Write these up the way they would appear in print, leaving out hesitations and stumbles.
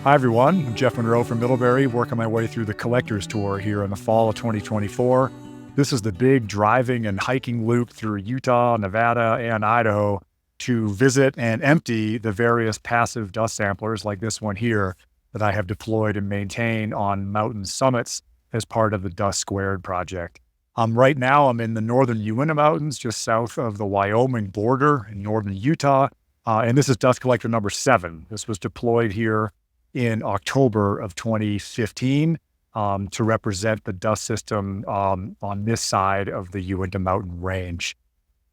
Hi, everyone. I'm Jeff Munroe from Middlebury, working my way through the collector's tour here in the fall of 2024. This is the big driving and hiking loop through Utah, Nevada, and Idaho to visit and empty the various passive dust samplers like this one here that I have deployed and maintain on mountain summits as part of the Dust Squared project. Right now, I'm in the northern Uinta Mountains, just south of the Wyoming border in northern Utah. And this is dust collector number 7. This was deployed here in October of 2015 to represent the dust system on this side of the Uinta mountain range.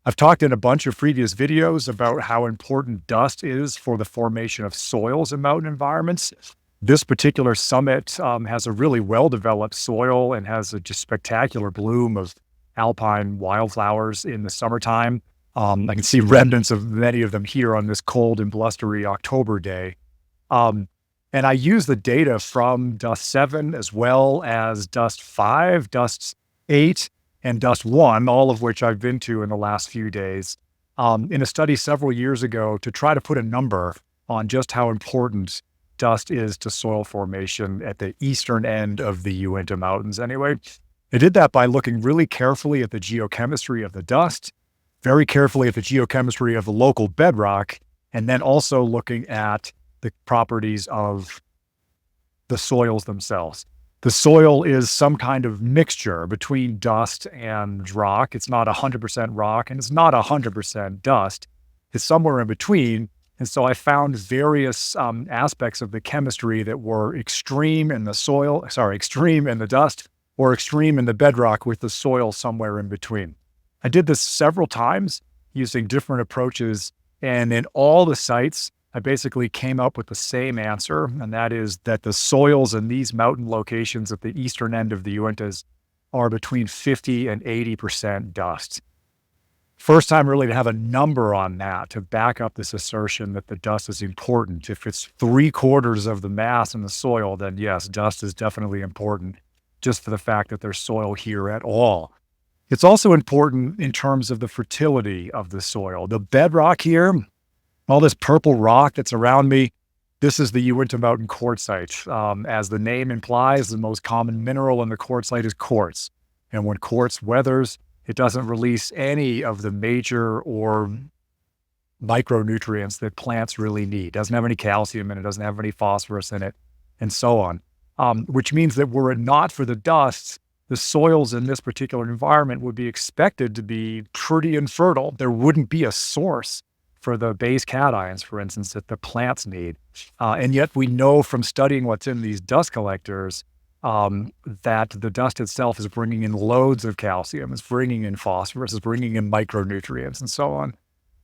I've talked in a bunch of previous videos about how important dust is for the formation of soils in mountain environments. This particular summit has a really well-developed soil and has a just spectacular bloom of alpine wildflowers in the summertime. I can see remnants of many of them here on this cold and blustery October day. And I use the data from Dust 7 as well as Dust 5, Dust 8, and Dust 1, all of which I've been to in the last few days, in a study several years ago to try to put a number on just how important dust is to soil formation at the eastern end of the Uinta Mountains anyway. I did that by looking really carefully at the geochemistry of the dust, very carefully at the geochemistry of the local bedrock, and then also looking at the properties of the soils themselves. The soil is some kind of mixture between dust and rock. It's not 100% rock and it's not 100% dust. It's somewhere in between. And so I found various aspects of the chemistry that were extreme in the dust or extreme in the bedrock with the soil somewhere in between. I did this several times using different approaches, and in all the sites, I basically came up with the same answer, and that is that the soils in these mountain locations at the eastern end of the Uintas are between 50 and 80% dust. First time really to have a number on that to back up this assertion that the dust is important. If it's 3/4 of the mass in the soil, then yes, dust is definitely important just for the fact that there's soil here at all. It's also important in terms of the fertility of the soil. The bedrock here, all this purple rock that's around me, this is the Uinta Mountain quartzite. As the name implies, the most common mineral in the quartzite is quartz. And when quartz weathers, it doesn't release any of the major or micronutrients that plants really need. It doesn't have any calcium in it, doesn't have any phosphorus in it, and so on. Which means that were it not for the dust, the soils in this particular environment would be expected to be pretty infertile. There wouldn't be a source for the base cations, for instance, that the plants need. And yet we know from studying what's in these dust collectors that the dust itself is bringing in loads of calcium, it's bringing in phosphorus, it's bringing in micronutrients, and so on.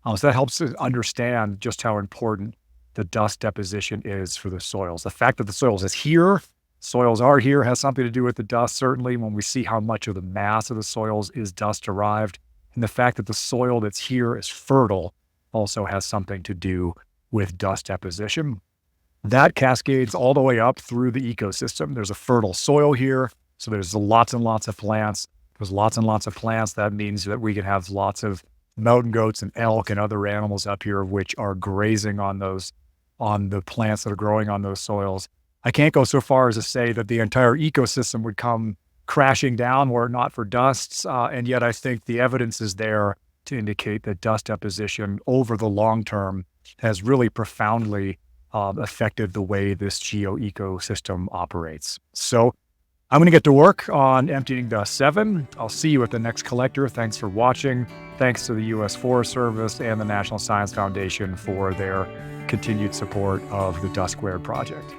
So that helps us understand just how important the dust deposition is for the soils. The fact that the soils are here has something to do with the dust, certainly, when we see how much of the mass of the soils is dust derived. And the fact that the soil that's here is fertile also has something to do with dust deposition. That cascades all the way up through the ecosystem. There's a fertile soil here, so there's lots and lots of plants. There's lots and lots of plants. That means that we can have lots of mountain goats and elk and other animals up here which are grazing on the plants that are growing on those soils. I can't go so far as to say that the entire ecosystem would come crashing down were it not for dust, and yet I think the evidence is there to indicate that dust deposition over the long term has really profoundly affected the way this geo-ecosystem operates. So I'm going to get to work on emptying Dust 7. I'll see you at the next collector. Thanks for watching. Thanks to the U.S. Forest Service and the National Science Foundation for their continued support of the Dust Squared project.